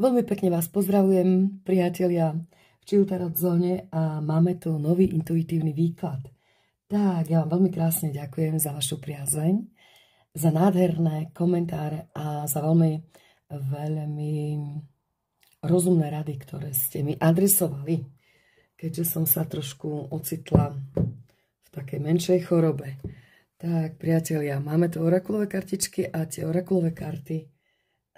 Veľmi pekne vás pozdravujem, priatelia, v Chill Tarot zóne a máme tu nový intuitívny výklad. Tak, ja vám veľmi krásne ďakujem za vašu priazeň, za nádherné komentáre a za veľmi rozumné rady, ktoré ste mi adresovali, keďže som sa trošku ocitla v takej menšej chorobe. Tak, priatelia, máme tu orakulové kartičky a tie orakulové karty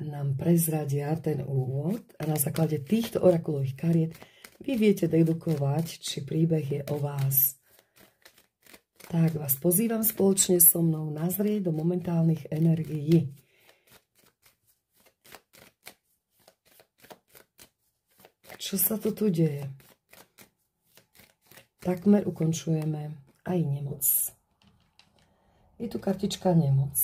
nám prezradia ten úvod a na základe týchto orakulových kariet vy viete dedukovať, či príbeh je o vás. Tak vás pozývam spoločne so mnou nazrieť do momentálnych energií. Čo sa to tu deje? Takmer ukončujeme aj nemoc. Je tu kartička nemoc.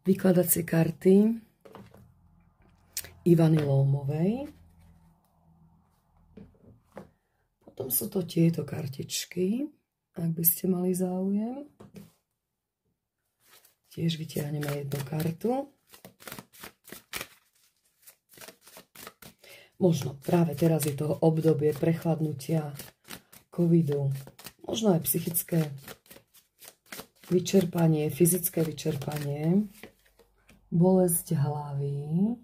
Vykladacie karty Ivany Lómovej. Potom sú to tieto kartičky, ak by ste mali záujem. Tiež vytiahneme jednu kartu. Možno práve teraz je to obdobie prechladnutia covidu, možno aj psychické vyčerpanie, fyzické vyčerpanie, bolesť hlavy,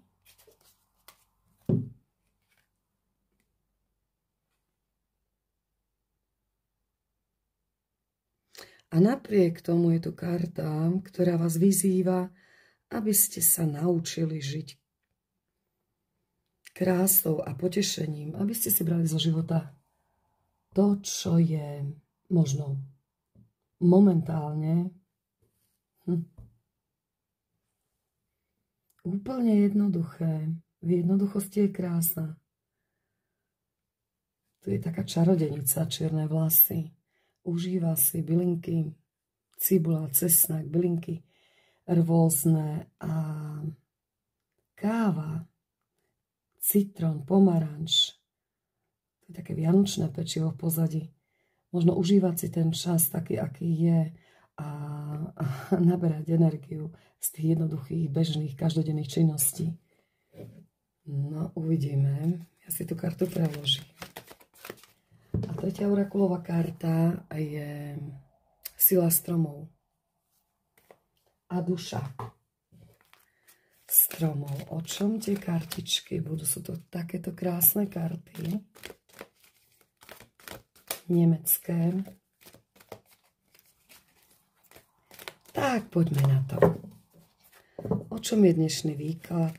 a napriek tomu je tu karta, ktorá vás vyzýva, aby ste sa naučili žiť krásou a potešením, aby ste si brali zo života to, čo je možno momentálne úplne jednoduché. V jednoduchosti je krása. Tu je taká čarodenica, čierne vlasy. Užíva si bylinky, cibula, cesnak, bylinky rôzne a káva, citrón, pomaranč. To je také vianočné pečivo v pozadí. Možno užívať si ten čas taký, aký je a naberať energiu z tých jednoduchých, bežných, každodenných činností. No, uvidíme. Ja si tú kartu preložím. A tretia orakulová karta je sila stromov a duša stromov. O čom tie kartičky budú? Sú to takéto krásne karty. Nemecké. Tak, poďme na to. O čom je dnešný výklad?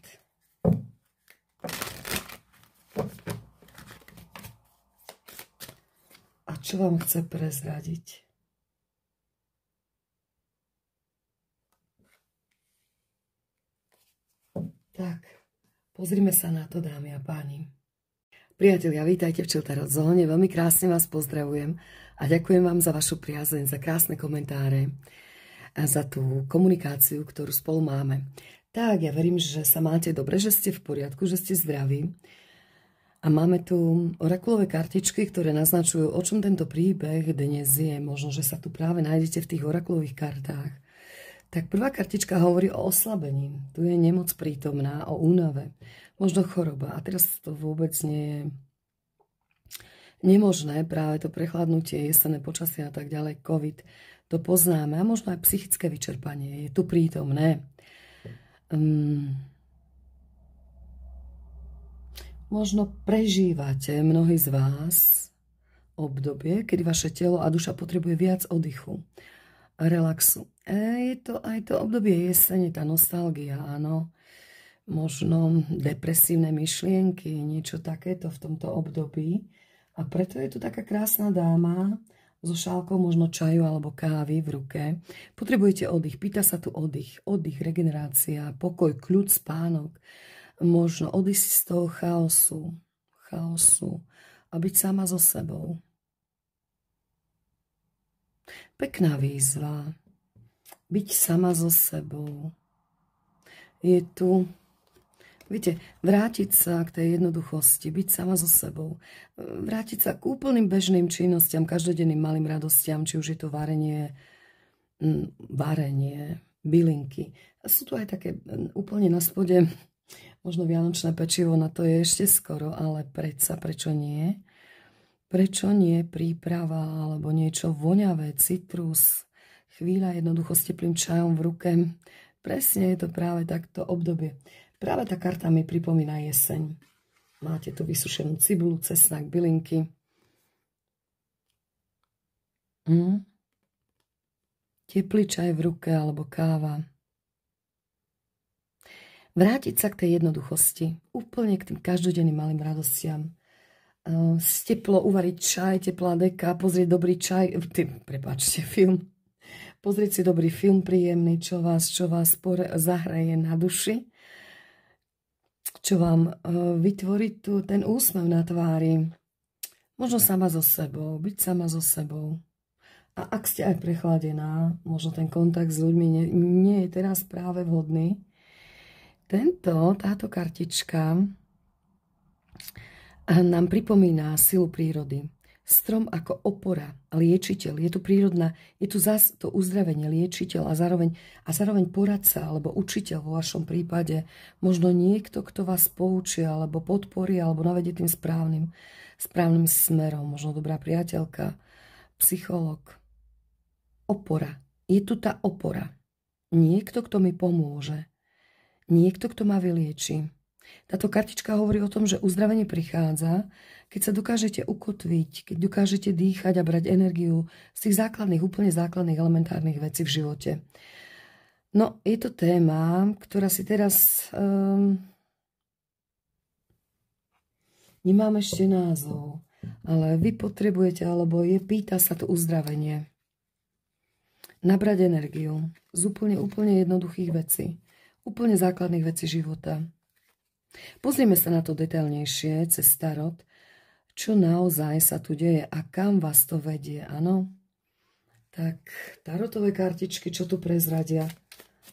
A čo vám chce prezradiť? Tak, pozrime sa na to, dámy a páni. Priatelia, vítajte v Chill Tarot zóne, veľmi krásne vás pozdravujem a ďakujem vám za vašu priazeň, za krásne komentáre a za tú komunikáciu, ktorú spolu máme. Tak, ja verím, že sa máte dobre, že ste v poriadku, že ste zdraví. A máme tu orakulové kartičky, ktoré naznačujú, o čom tento príbeh dnes je. Možno, že sa tu práve nájdete v tých orakulových kartách. Tak prvá kartička hovorí o oslabení. Tu je nemoc prítomná, o únave, možno choroba. A teraz to vôbec nie je nemožné, práve to prechladnutie, jesenné počasie a tak ďalej, covid, to poznáme. A možno aj psychické vyčerpanie je tu prítomné. Možno prežívate, mnohí z vás, obdobie, kedy vaše telo a duša potrebuje viac oddychu a relaxu. Je to aj to obdobie jesene, tá nostalgia, áno. Možno depresívne myšlienky, niečo takéto v tomto období. A preto je tu taká krásna dáma so šálkou možno čaju alebo kávy v ruke. Potrebujete oddych, pýta sa tu oddych, regenerácia, pokoj, kľud, spánok. Možno odísť z toho chaosu a byť sama so sebou. Pekná výzva. Byť sama so sebou. Je tu, viete, vrátiť sa k tej jednoduchosti, byť sama so sebou. Vrátiť sa k úplným bežným činnostiam, každodenným malým radostiam, či už je to varenie, bylinky. Sú tu aj také úplne na spode, možno vianočné pečivo, na to je ešte skoro, ale predsa, prečo nie? Prečo nie príprava alebo niečo voňavé, citrus, chvíľa jednoducho s teplým čajom v ruke. Presne je to práve takto obdobie. Práve tá karta mi pripomína jeseň. Máte tu vysušenú cibulu, cesnak, bylinky. Teplý čaj v ruke alebo káva. Vrátiť sa k tej jednoduchosti. Úplne k tým každodenným malým radostiam. Teplo uvariť čaj, teplá deka, pozrieť dobrý čaj, film. Pozrieť si dobrý film príjemný, čo vás zahraje na duši, čo vám vytvorí ten úsmev na tvári. Možno sama so sebou, byť sama so sebou. A ak ste aj prechladená, možno ten kontakt s ľuďmi nie je teraz práve vhodný. Táto kartička nám pripomína silu prírody. Strom ako opora, liečiteľ. Je tu prírodná, je tu zás to uzdravenie, liečiteľ a zároveň poradca alebo učiteľ vo vašom prípade. Možno niekto, kto vás poučí alebo podporí alebo navedie tým správnym smerom. Možno dobrá priateľka, psychológ. Opora. Je tu tá opora. Niekto, kto mi pomôže. Niekto, kto ma vylieči. Táto kartička hovorí o tom, že uzdravenie prichádza, keď sa dokážete ukotviť, keď dokážete dýchať a brať energiu z tých základných, úplne základných, elementárnych vecí v živote. No, je to téma, ktorá si teraz... nemám ešte názov, ale vy potrebujete, alebo pýta sa to uzdravenie. Nabrať energiu z úplne jednoduchých vecí. Úplne základných vecí života. Pozrieme sa na to detailnejšie cez tarot, čo naozaj sa tu deje a kam vás to vedie, áno? Tak, tarotové kartičky, čo tu prezradia?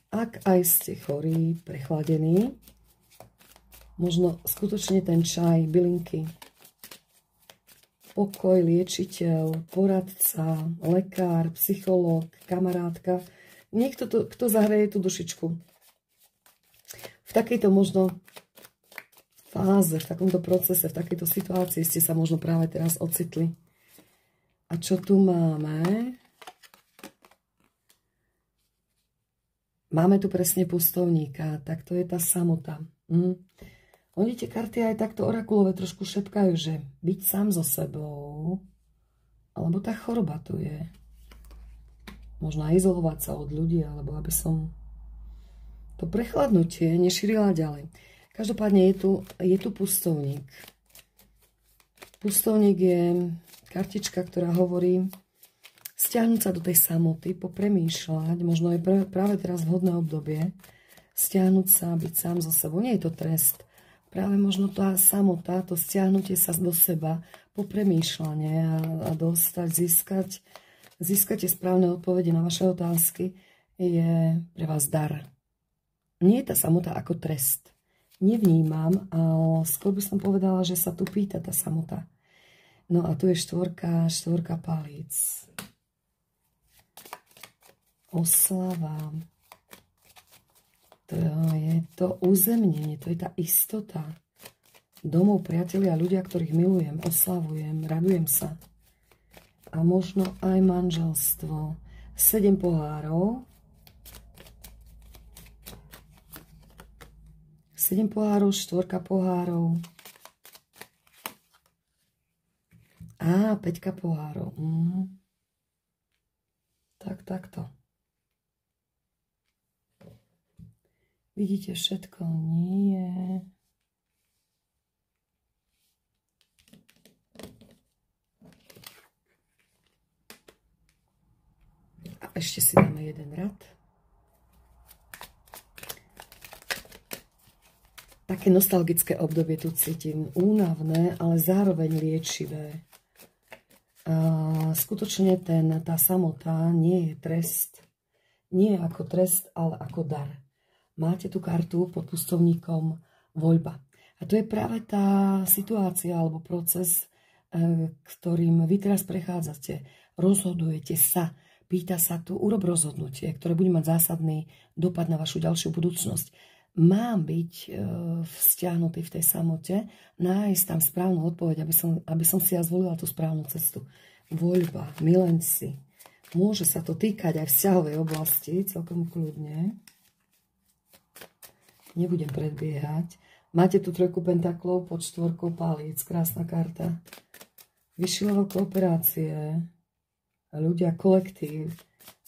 Ak aj ste chorí, prechladení, možno skutočne ten čaj, bylinky, pokoj, liečiteľ, poradca, lekár, psychológ, kamarátka, niekto, kto zahreje tú dušičku. V takejto možno fáze, v takomto procese, v takejto situácii ste sa možno práve teraz ocitli. A čo tu máme? Máme tu presne pustovníka, tak to je tá samota. Oni tie karty aj takto orakulové trošku šepkajú, že byť sám so sebou, alebo tá choroba tu je. Možno izolovať sa od ľudí, alebo aby som to prechladnutie nešírila ďalej. Každopádne je tu pustovník. Pustovník je kartička, ktorá hovorí stiahnuť sa do tej samoty, popremýšľať, možno je práve teraz vhodné obdobie, stiahnuť sa, byť sám so sebou. Nie je to trest. Práve možno tá samota, to stiahnutie sa do seba, popremýšľanie a získať tie správne odpovede na vaše otázky je pre vás dar. Nie je tá samota ako trest. Nevnímam, ale skôr by som povedala, že sa tu pýta tá samota. No a tu je štvorka palíc. Oslava. To je to uzemnenie, to je tá istota. Domov, priatelia, ľudia, ktorých milujem, oslavujem, radujem sa. A možno aj manželstvo. 7 pohárov. 7 pohárov, 4 pohárov. A 5 pohárov. Takto. Vidíte všetko? Nie. A ešte si dáme jeden rad. Také nostalgické obdobie tu cítim, únavné, ale zároveň liečivé. Skutočne tá samota nie je trest. Nie ako trest, ale ako dar. Máte tú kartu pod pustovníkom voľba. A to je práve tá situácia alebo proces, ktorým vy teraz prechádzate. Rozhodujete sa Pýta sa tu, urob rozhodnutie, ktoré bude mať zásadný dopad na vašu ďalšiu budúcnosť. Mám byť vzťahnutý v tej samote, nájsť tam správnu odpoveď, aby som si ja zvolila tú správnu cestu. Voľba, milenci. Môže sa to týkať aj vzťahovej oblasti, celkom kľudne. Nebudem predbiehať. Máte tu trojku pentaklov pod štvorkou palíc. Krásna karta. Vyšší level kooperácie. Ľudia, kolektív.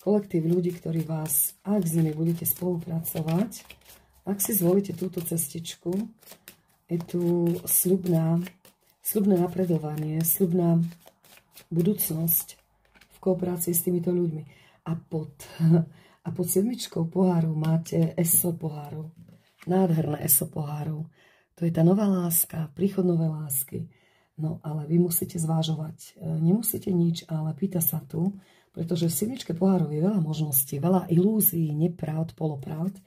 Kolektív ľudí, ktorí vás, ak s nimi budete spolupracovať, ak si zvolíte túto cestičku, je tu sľubné napredovanie, sľubná budúcnosť v kooperácii s týmito ľuďmi. A pod sedmičkou pohárov máte eso pohárov. Nádherné eso pohárov. To je tá nová láska, príchod nové lásky. No, ale vy musíte zvážovať. Nemusíte nič, ale pýta sa tu, pretože v sedmičke pohárov je veľa možností, veľa ilúzií, nepravd, polopravd.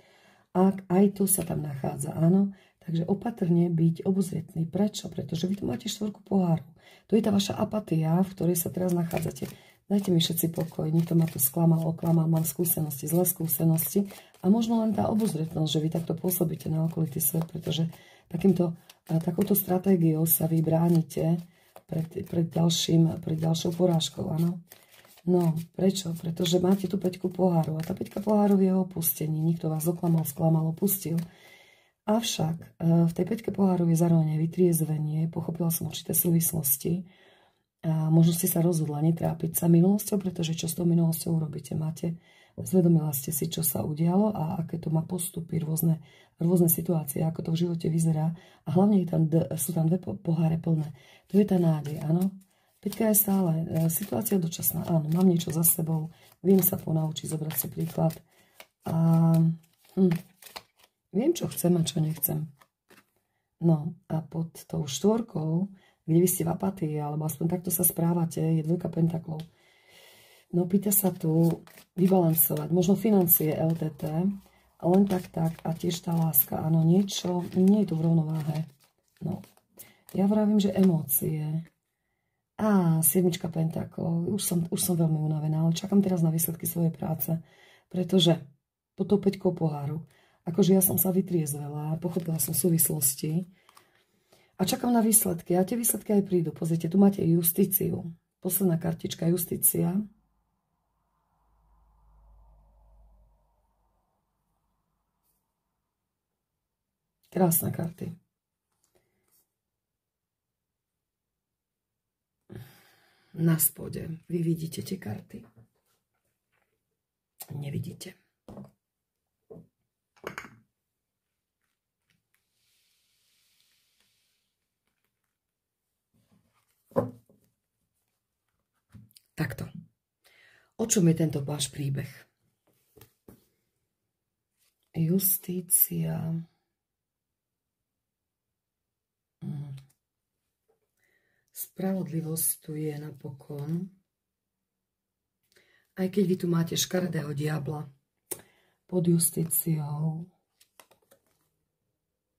A aj to sa tam nachádza, áno. Takže opatrne byť obozretný. Prečo? Pretože vy tu máte štvorku pohárov. To je tá vaša apatia, v ktorej sa teraz nachádzate. Dajte mi všetci pokoj, niekto ma tu sklamal, oklamal, mám skúsenosti, zlé skúsenosti a možno len tá obozretnosť, že vy takto pôsobíte na okolitý svet, pretože takouto stratégiou sa vy bránite pred ďalšou porážkou, áno. No, prečo? Pretože máte tu 5 pohárov a tá 5 pohárov je o opustení. Niekto vás oklamal, sklamal, opustil. Avšak v tej 5 pohárov je zároveň vytriezvenie, pochopila som určité súvislosti. A možno ste sa rozhodla netrápiť sa minulosťou, pretože čo s tou minulosťou urobíte? Zvedomila ste si, čo sa udialo a aké to má postupy, rôzne situácie, ako to v živote vyzerá. A hlavne sú tam 2 poháre plné. To je tá nádej, áno. 5 je stále situácia dočasná, áno, mám niečo za sebou, viem sa ponaučiť, zobrať si príklad. A viem, čo chcem a čo nechcem. No a pod tou štvorkou, kde vy ste v apatii, alebo aspoň takto sa správate, je 2 pentaklov. No pýta sa tu vybalancovať, možno financie LTT, len tak a tiež tá láska, áno, niečo, nie je tu v rovnováhe. No, ja vravím, že emócie. A 7 pentaklov, už som veľmi unavená, ale čakám teraz na výsledky svojej práce, pretože pod tou 5 poháru, akože ja som sa vytriezvela, pochopila som súvislosti, a čakám na výsledky. A tie výsledky aj prídu. Pozrite, tu máte justíciu. Posledná kartička, justícia. Krásne karty. Na spode vy vidíte tie karty. Nevidíte. Takto. O čom je tento váš príbeh? Justícia. Spravodlivosť tu je napokon. Aj keď vy tu máte škaredého diabla pod justíciou.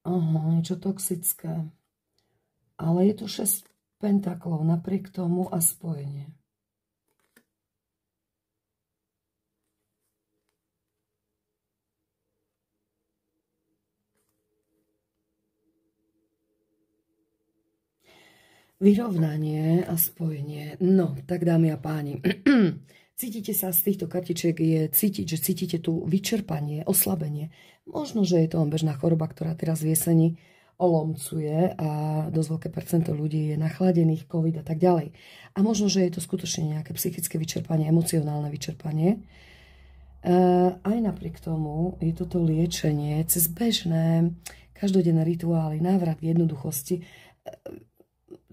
Aha, niečo toxické. Ale je tu 6 pentaklov napriek tomu a spojenie. Vyrovnanie a spojenie. No, tak dámy a páni, cítite sa z týchto kartičiek, je cítiť, že cítite tu vyčerpanie, oslabenie. Možno, že je to len bežná choroba, ktorá teraz v jeseni olomcuje a dosť veľké percento ľudí je nachladených, covid a tak ďalej. A možno, že je to skutočne nejaké psychické vyčerpanie, emocionálne vyčerpanie. Aj napriek tomu je toto liečenie cez bežné, každodenné rituály, návrat k jednoduchosti.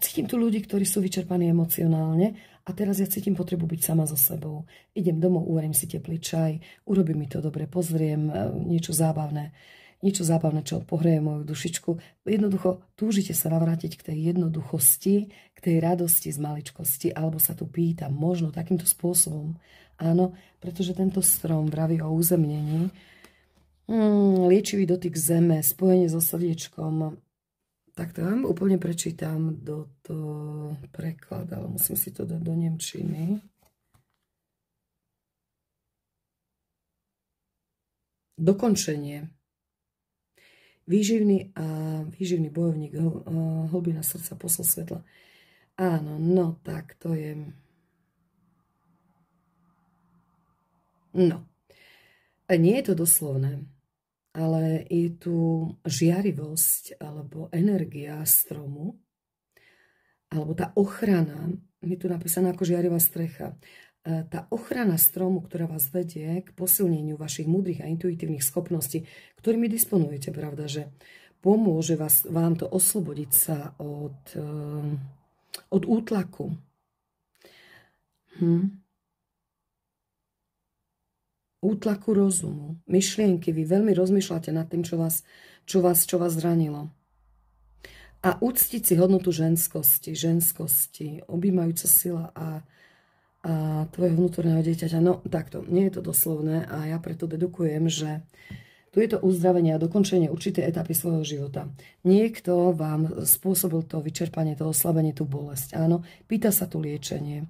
Cítim tu ľudí, ktorí sú vyčerpaní emocionálne a teraz ja cítim potrebu byť sama so sebou. Idem domov, uvarím si teplý čaj, urobím mi to dobre, pozriem niečo zábavné, čo pohreje moju dušičku. Jednoducho túžite sa navrátiť k tej jednoduchosti, k tej radosti z maličkosti, alebo sa tu pýtam, možno takýmto spôsobom. Áno, pretože tento strom vraví o uzemnení, liečivý dotyk zeme, spojenie so srdiečkom. Tak to vám úplne prečítam do prekladu, ale musím si to dať do nemčiny. dokončenie. Výživný bojovník, hlbina srdca, posol svetla. Áno, no tak to je... No, nie je to doslovné, ale je tu žiarivosť alebo energia stromu, alebo tá ochrana, je tu napísaná ako žiarivá strecha, tá ochrana stromu, ktorá vás vedie k posilneniu vašich múdrych a intuitívnych schopností, ktorými disponujete, pravda, že pomôže vám to oslobodiť sa od útlaku. Útlaku rozumu, myšlienky, vy veľmi rozmýšľate nad tým, čo vás zranilo. A uctiť si hodnotu ženskosti, objímajúca sila a tvojho vnútorného dieťaťa. No takto, nie je to doslovné a ja preto dedukujem, že tu je to uzdravenie a dokončenie určitej etapy svojho života. Niekto vám spôsobil to vyčerpanie, to oslabenie, tú bolesť. Áno, pýta sa tu liečenie.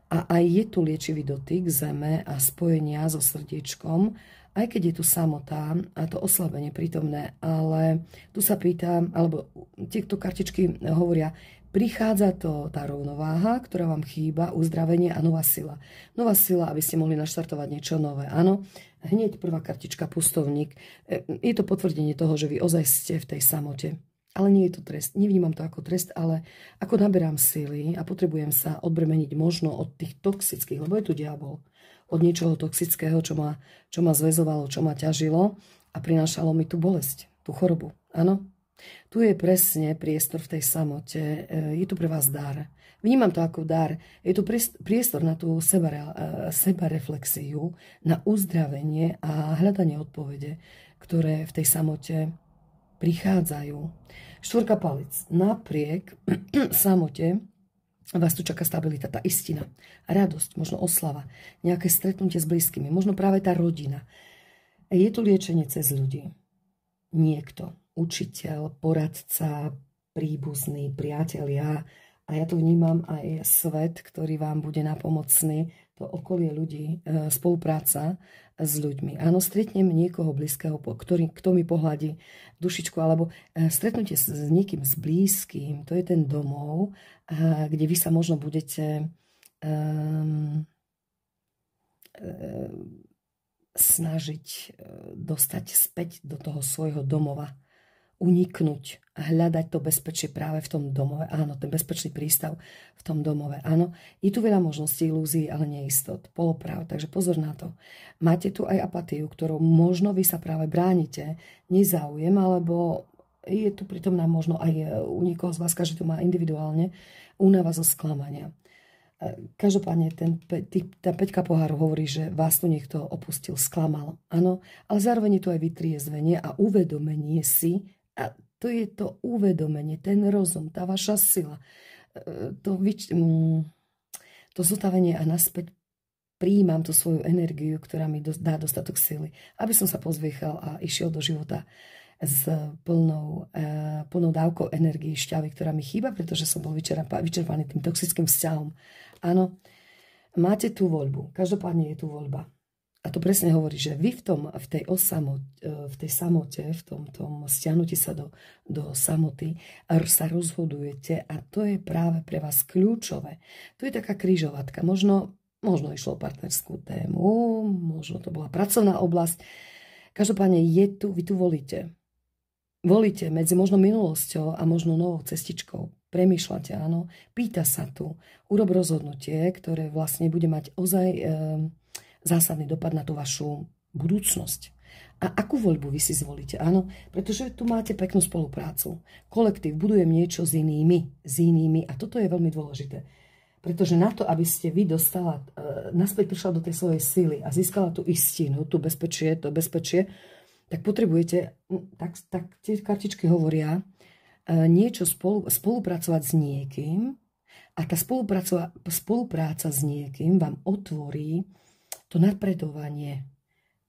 A aj je tu liečivý dotyk zeme a spojenia so srdiečkom, aj keď je tu samotá a to oslabenie prítomné. Ale tu sa pýta, alebo tieto kartičky hovoria, prichádza to tá rovnováha, ktorá vám chýba, uzdravenie a nová sila. Nová sila, aby ste mohli naštartovať niečo nové. Áno, hneď prvá kartička, pustovník. Je to potvrdenie toho, že vy ozaj ste v tej samote. Ale nie je to trest. Nevnímam to ako trest, ale ako naberám síly a potrebujem sa odbremeniť možno od tých toxických, lebo je tu diabol. Od niečoho toxického, čo ma zväzovalo, čo ma ťažilo a prinášalo mi tú bolesť, tú chorobu. Áno? Tu je presne priestor v tej samote. Je tu pre vás dar. Vnímam to ako dar. Je tu priestor na tú sebareflexiu, na uzdravenie a hľadanie odpovede, ktoré v tej samote prichádzajú. Štvorka palic. Napriek samote vás tu čaká stabilita, tá istina, radosť, možno oslava, nejaké stretnutie s blízkymi, možno práve tá rodina. Je tu liečenie cez ľudí. Niekto, učiteľ, poradca, príbuzný, priatelia. A ja tu vnímam aj svet, ktorý vám bude napomocný, to okolie ľudí, spolupráca s ľuďmi. Áno, stretnem niekoho blízkeho, kto mi pohľadí dušičku, alebo stretnutie s niekým, s blízkym, to je ten domov, kde vy sa možno budete snažiť dostať späť do toho svojho domova, uniknúť, hľadať to bezpečie práve v tom domove. Áno, ten bezpečný prístav v tom domove. Áno, je tu veľa možností, ilúzií, ale neistot, poloprav, takže pozor na to. Máte tu aj apatiu, ktorou možno vy sa práve bránite, nezáujem, alebo je tu pritomná možno aj u niekoho z vás, každý to má individuálne, únava zo sklamania. Každopádne tá peťka poháru hovorí, že vás tu niekto opustil, sklamal. Áno, ale zároveň je tu aj vytriezvenie a uvedomenie si, a to je to uvedomenie, ten rozum, tá vaša sila, to zotavenie a naspäť prijímam tú svoju energiu, ktorá mi dá dostatok sily, aby som sa pozviechal a išiel do života s plnou dávkou energii, šťavy, ktorá mi chýba, pretože som bol vyčerpaný tým toxickým vzťahom. Áno, máte tú voľbu. Každopádne je tu voľba. A to presne hovorí, že vy v tej samote, v tom stiahnutí sa do samoty sa rozhodujete a to je práve pre vás kľúčové. To je taká križovatka. Možno išlo o partnerskú tému, možno to bola pracovná oblasť. Každopádne vy tu volíte. Volíte medzi možno minulosťou a možno novou cestičkou. Premýšľate, áno. Pýta sa tu. Urob rozhodnutie, ktoré vlastne bude mať ozaj zásadný dopad na tú vašu budúcnosť. A akú voľbu vy si zvolíte? Áno, pretože tu máte peknú spoluprácu. Kolektív, budujem niečo s inými a toto je veľmi dôležité. Pretože na to, aby ste vy naspäť prišla do tej svojej síly a získala tú istinu, to bezpečie, tak potrebujete, tak tie kartičky hovoria, niečo spolupracovať s niekým a tá spolupráca s niekým vám otvorí to napredovanie,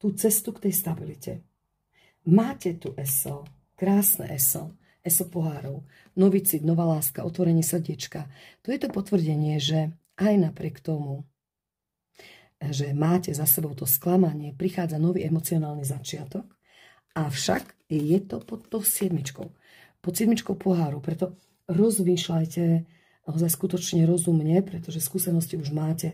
tú cestu k tej stabilite. Máte tu ESO, krásne ESO pohárov, nový cit, nová láska, otvorenie srdiečka. To je to potvrdenie, že aj napriek tomu, že máte za sebou to sklamanie, prichádza nový emocionálny začiatok, avšak je to pod tou 7, pod 7 poháru, preto rozmýšľajte naozaj skutočne rozumne, pretože skúsenosti už máte.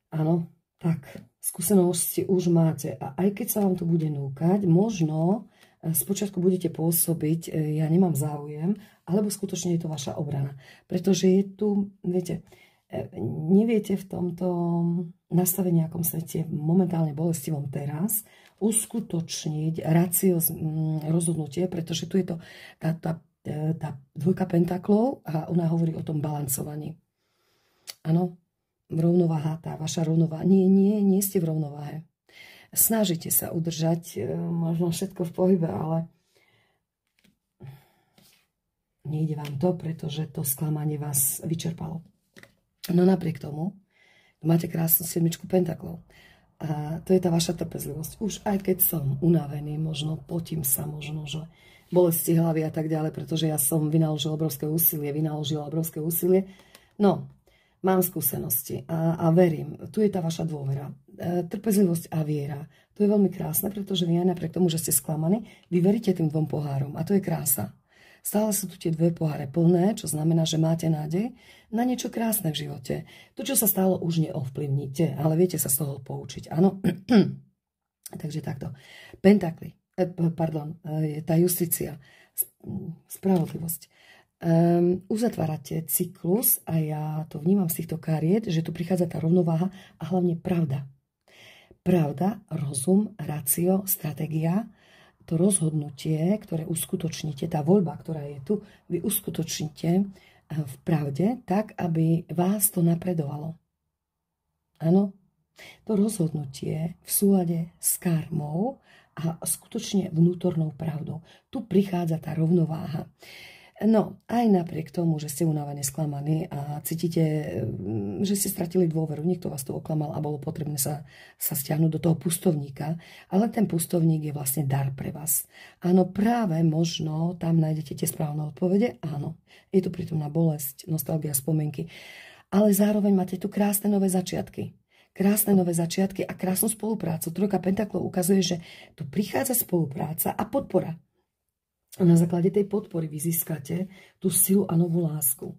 Áno, tak, skúsenosti už máte a aj keď sa vám to bude núkať, možno spočiatku budete pôsobiť, ja nemám záujem, alebo skutočne je to vaša obrana. Pretože je tu, viete, neviete v tomto nastavení, akom svete momentálne bolestivom teraz, uskutočniť rozhodnutie, pretože tu je to tá 2 pentaklov a ona hovorí o tom balancovaní. Áno, rovnováha, tá vaša rovnováha. Nie ste v rovnováhe. Snažíte sa udržať možno všetko v pohybe, ale nejde vám to, pretože to sklamanie vás vyčerpalo. No napriek tomu, máte krásnu 7 pentaklov. A to je tá vaša trpezlivosť. Už aj keď som unavený, možno potím sa, možno, že bolesti hlavy a tak ďalej, pretože ja som vynaložila obrovské úsilie. No, mám skúsenosti a verím. Tu je tá vaša dôvera. Trpezlivosť a viera. To je veľmi krásne, pretože vy aj napriek tomu, že ste sklamaní, vy veríte tým 2 pohárom a to je krása. Stále sú tu tie 2 poháre plné, čo znamená, že máte nádej na niečo krásne v živote. To, čo sa stalo, už neovplyvníte, ale viete sa z toho poučiť. Áno? Takže takto. Pentakly. Je tá justícia. Spravodlivosť. Uzatvárate cyklus a ja to vnímam z týchto kariet, že tu prichádza tá rovnováha a hlavne pravda. Pravda, rozum, ratio, stratégia, to rozhodnutie, ktoré uskutočníte, tá voľba, ktorá je tu, vy uskutočníte v pravde tak, aby vás to napredovalo. Áno? To rozhodnutie v súlade s karmou a skutočne vnútornou pravdou. Tu prichádza tá rovnováha. No, aj napriek tomu, že ste unavení, sklamaní a cítite, že ste stratili dôveru, niekto vás tu oklamal a bolo potrebné sa stiahnuť do toho pustovníka, ale ten pustovník je vlastne dar pre vás. Áno, práve možno tam nájdete tie správne odpovede, áno, je tu prítomná bolesť, nostalgia, spomienky, ale zároveň máte tu krásne nové začiatky. Krásne nové začiatky a krásnu spoluprácu. 3 pentaklov ukazuje, že tu prichádza spolupráca a podpora. A na základe tej podpory vy získate tú silu a novú lásku.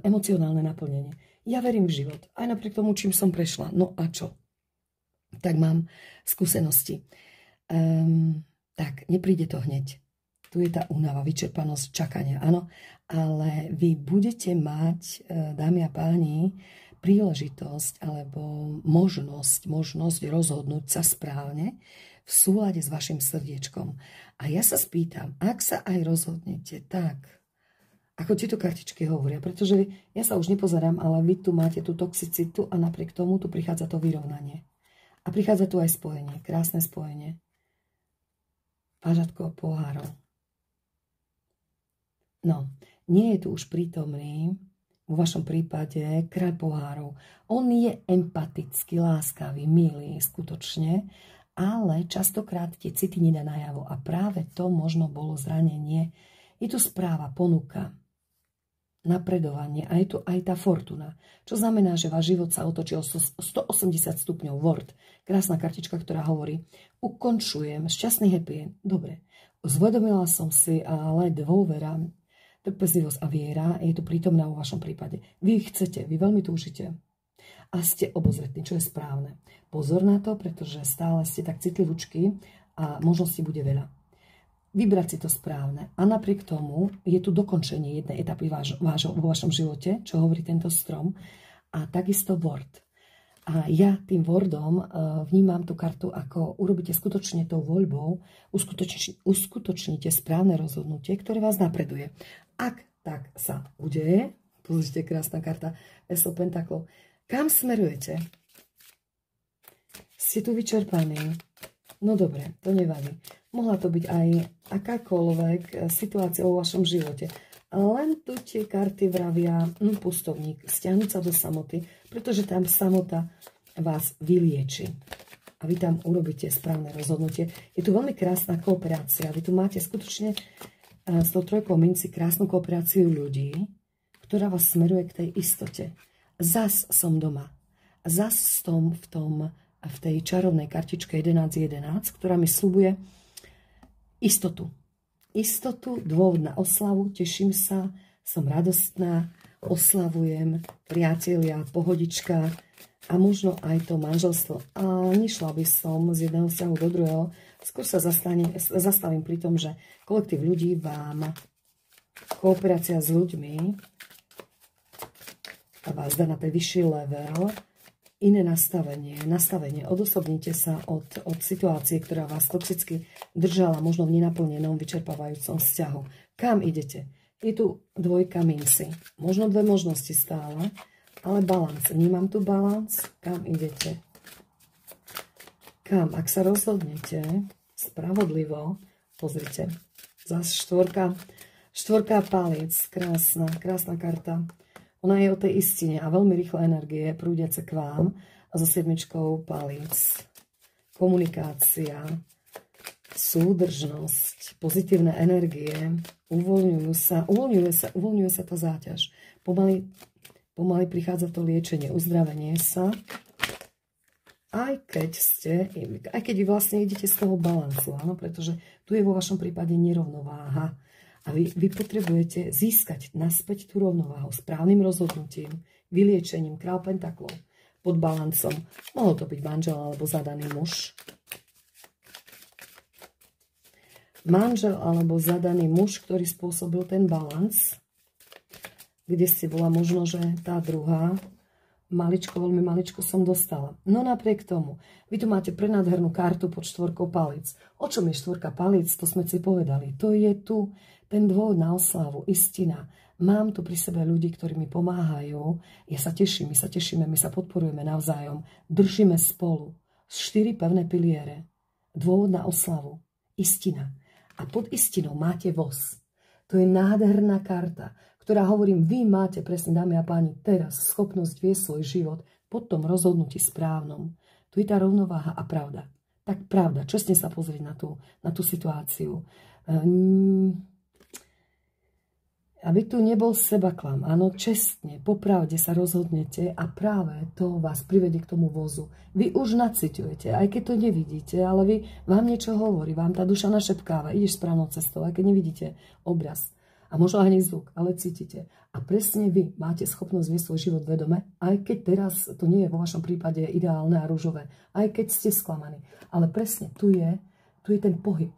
Emocionálne naplnenie. Ja verím v život. Aj napriek tomu, čím som prešla. No a čo? Tak mám skúsenosti. Tak, nepríde to hneď. Tu je tá únava, vyčerpanosť, čakania. Áno, ale vy budete mať, dámy a páni, príležitosť alebo možnosť rozhodnúť sa správne v súlade s vašim srdiečkom. A ja sa spýtam, ak sa aj rozhodnete tak, ako tieto kartičky hovoria, pretože ja sa už nepozerám, ale vy tu máte tú toxicitu a napriek tomu tu prichádza to vyrovnanie. A prichádza tu aj spojenie, krásne spojenie. Pážatko pohárov. No, nie je tu už prítomný vo vašom prípade kráľ pohárov. On je empatický, láskavý, milý, skutočne, ale častokrát tie city nedá najavo. A práve to možno bolo zranenie. Je tu správa, ponuka, napredovanie a je tu aj tá fortuna. Čo znamená, že váš život sa otočil 180 stupňov. Word. Krásna kartička, ktorá hovorí, ukončujem, šťastný happy end. Dobre, zvedomila som si, ale dôvera, trpezlivosť a viera je tu prítomná vo vašom prípade. Vy chcete, vy veľmi túžite a ste obozretní, čo je správne. Pozor na to, pretože stále ste tak citlivúčky a možností bude veľa. Vybrať si to správne. A napriek tomu je tu dokončenie jednej etapy vo vašom živote, čo hovorí tento strom, a takisto word. A ja tým wordom vnímam tú kartu, ako urobíte skutočne tou voľbou, uskutočníte správne rozhodnutie, ktoré vás napreduje. Ak tak sa udeje, pozrite, krásna karta Esel pentaklov, kam smerujete? Ste tu vyčerpaní? No dobre, to nevadí. Mohla to byť aj akákoľvek situácia vo vašom živote. Len tu tie karty vravia, pustovník, stiahnuť sa do samoty, pretože tam samota vás vylieči. A vy tam urobíte správne rozhodnutie. Je tu veľmi krásna kooperácia. Vy tu máte skutočne s tou trojkou minci krásnu kooperáciu ľudí, ktorá vás smeruje k tej istote. Zas som doma. zas v tej čarovnej kartičke 1111, ktorá mi sľubuje istotu. Istotu, dôvod na oslavu, teším sa, som radostná, oslavujem, priatelia, pohodička a možno aj to manželstvo. A nešla by som z jedného vzťahu do druhého, skôr sa zastavím pri tom, že kolektív ľudí vám, kooperácia s ľuďmi vás dá na ten vyšší level, iné nastavenie. Odosobnite sa od situácie, ktorá vás toxicky držala možno v nenaplnenom, vyčerpávajúcom vzťahu. Kam idete? Je tu dvojka minci. Možno dve možnosti stále, ale balans. Vnímam tu balans. Kam idete? Kam? Ak sa rozhodnete spravodlivo, pozrite. Zas štvorka paliec. Krásna karta. Ona je o tej istine a veľmi rýchle energie prúdiace k vám a so 7 paliec. Komunikácia, súdržnosť, pozitívne energie, uvoľňuje sa tá záťaž. Pomaly prichádza to liečenie, uzdravenie sa. Aj keď vy vlastne idete z toho balansu, áno, pretože tu je vo vašom prípade nerovnováha. A vy potrebujete získať naspäť tú rovnováhu správnym rozhodnutím, vyliečením. Král pentaklov pod balancom. Mohol to byť manžel alebo zadaný muž. Manžel alebo zadaný muž, ktorý spôsobil ten balans, kde ste bola možno, že tá druhá, veľmi maličko som dostala. No napriek tomu, vy tu máte prenádhernú kartu pod 4 palíc. O čom je 4 palíc? To sme si povedali. To je tu ten dôvod na oslavu, istina. Mám tu pri sebe ľudí, ktorí mi pomáhajú. Ja sa teším, my sa tešíme, my sa podporujeme navzájom. Držíme spolu. 4 pevné piliere. Dôvod na oslavu, istina. A pod istinou máte voz. To je nádherná karta, ktorá, hovorím, vy máte presne, dámy a páni, teraz schopnosť viesť svoj život pod tom rozhodnutí správnom. Tu je tá rovnováha a pravda. Tak pravda, čestne sa pozrieť na tú situáciu. Aby tu nebol sebaklam, áno, čestne, popravde sa rozhodnete a práve to vás privedie k tomu vozu. Vy už naciťujete, aj keď to nevidíte, ale vám niečo hovorí, vám tá duša našepkáva, ideš správnou cestou, aj keď nevidíte obraz. A možno ani zvuk, ale cítite. A presne vy máte schopnosť viesť svoj život vedome, aj keď teraz to nie je vo vašom prípade ideálne a ružové, aj keď ste sklamaní. Ale presne tu je ten pohyb,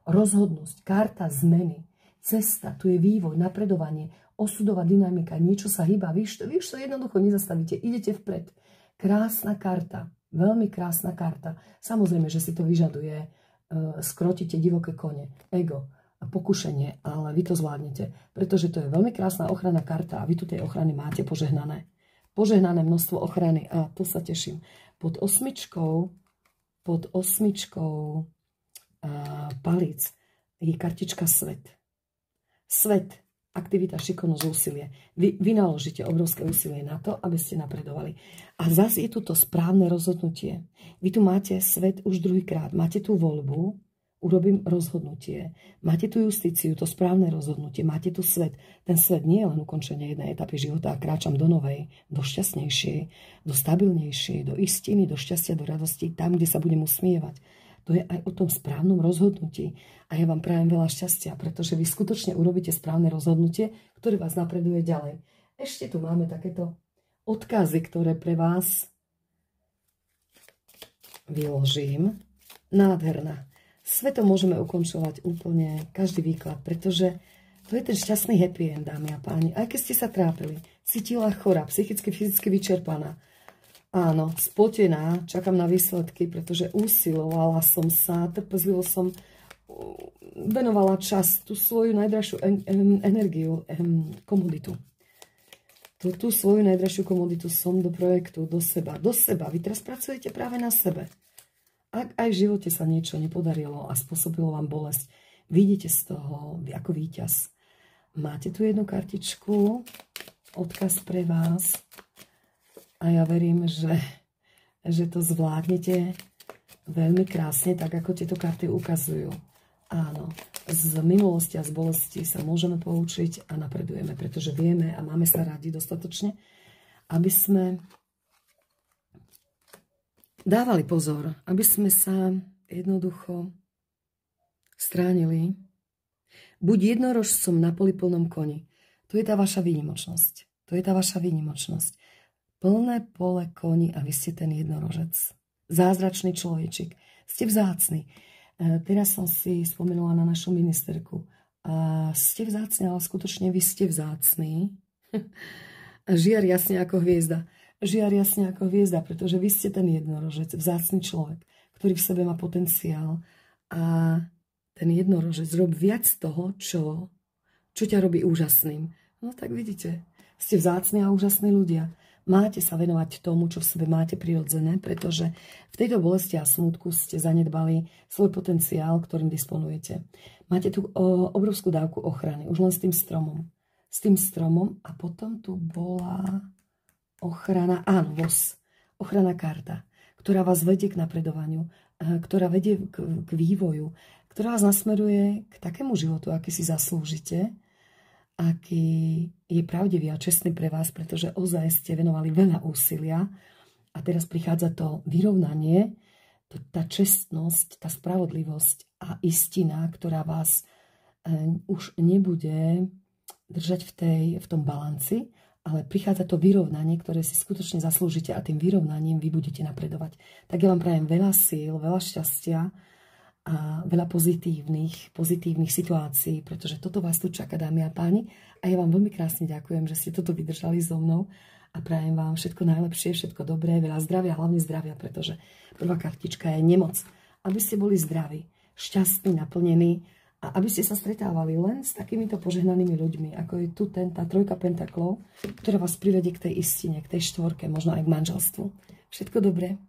rozhodnosť, karta zmeny, cesta, tu je vývoj, napredovanie, osudová dynamika, niečo sa hýba, vy už to jednoducho nezastavíte, idete vpred. Krásna karta, veľmi krásna karta. Samozrejme, že si to vyžaduje, skrotíte divoké kone, ego, pokušenie, ale vy to zvládnete, pretože to je veľmi krásna ochranná karta a vy tu tej ochrany máte požehnané. Požehnané množstvo ochrany a to sa teším. Pod osmičkou palíc je kartička svet. Svet, aktivita, šikovnosť, úsilie. Vy naložíte obrovské úsilie na to, aby ste napredovali. A zase je tu to správne rozhodnutie. Vy tu máte svet už druhýkrát. Máte tú voľbu, urobím rozhodnutie. Máte tu justíciu, to správne rozhodnutie. Máte tu svet. Ten svet nie je len ukončenie jednej etapy života a kráčam do novej, do šťastnejšej, do stabilnejšej, do istiny, do šťastia, do radosti, tam, kde sa budem usmievať. To je aj o tom správnom rozhodnutí. A ja vám prajem veľa šťastia, pretože vy skutočne urobíte správne rozhodnutie, ktoré vás napreduje ďalej. Ešte tu máme takéto odkazy, ktoré pre vás vyložím. Nádherná. Svetom môžeme ukončovať úplne každý výklad, pretože to je ten šťastný happy end, dámy a páni. Aj keď ste sa trápili, cítila chora, psychicky, fyzicky vyčerpaná. Áno, spotená, čakám na výsledky, pretože usilovala som sa, trpezlivo som venovala čas, tú svoju najdražšiu energiu, komoditu. Tú svoju najdražšiu komoditu som do projektu, do seba. Vy teraz pracujete práve na sebe. Ak aj v živote sa niečo nepodarilo a spôsobilo vám bolesť, vidíte z toho ako víťaz. Máte tu jednu kartičku, odkaz pre vás. A ja verím, že to zvládnete veľmi krásne, tak ako tieto karty ukazujú. Áno, z minulosti a z bolesti sa môžeme poučiť a napredujeme, pretože vieme a máme sa radi dostatočne, aby sme dávali pozor, aby sme sa jednoducho stránili buď jednorožcom na poliplnom koni. To je tá vaša výnimočnosť. To je tá vaša výnimočnosť. Plné pole koni a vy ste ten jednorožec. Zázračný človečik. Ste vzácni. Teraz som si spomenula na našu ministerku. Ste vzácni, ale skutočne vy ste vzácni. Žiar jasne ako hviezda. Žiar jasne ako hviezda, pretože vy ste ten jednorožec, vzácny človek, ktorý v sebe má potenciál. A ten jednorožec robí viac toho, čo ťa robí úžasným. No tak vidíte, ste vzácni a úžasní ľudia. Máte sa venovať tomu, čo v sebe máte prirodzené, pretože v tejto bolesti a smútku ste zanedbali svoj potenciál, ktorým disponujete. Máte tu obrovskú dávku ochrany, už len s tým stromom. S tým stromom a potom tu bola ochrana, áno, voz. Ochrana karta, ktorá vás vedie k napredovaniu, ktorá vedie k vývoju, ktorá vás nasmeruje k takému životu, aký si zaslúžite, aký je pravdivý a čestný pre vás, pretože ozaj ste venovali veľa úsilia a teraz prichádza to vyrovnanie, tá čestnosť, tá spravodlivosť a istina, ktorá vás už nebude držať v tom balanci, ale prichádza to vyrovnanie, ktoré si skutočne zaslúžite a tým vyrovnaním vy budete napredovať. Tak ja vám prajem veľa síl, veľa šťastia a veľa pozitívnych situácií, pretože toto vás tu čaká, dámy a páni. A ja vám veľmi krásne ďakujem, že ste toto vydržali so mnou a prajem vám všetko najlepšie, všetko dobré, veľa zdravia, hlavne zdravia, pretože prvá kartička je nemoc. Aby ste boli zdraví, šťastní, naplnení a aby ste sa stretávali len s takýmito požehnanými ľuďmi, ako je tu tá trojka pentaklov, ktorá vás privedie k tej istine, k tej štvorke, možno aj k manželstvu. Všetko dobré.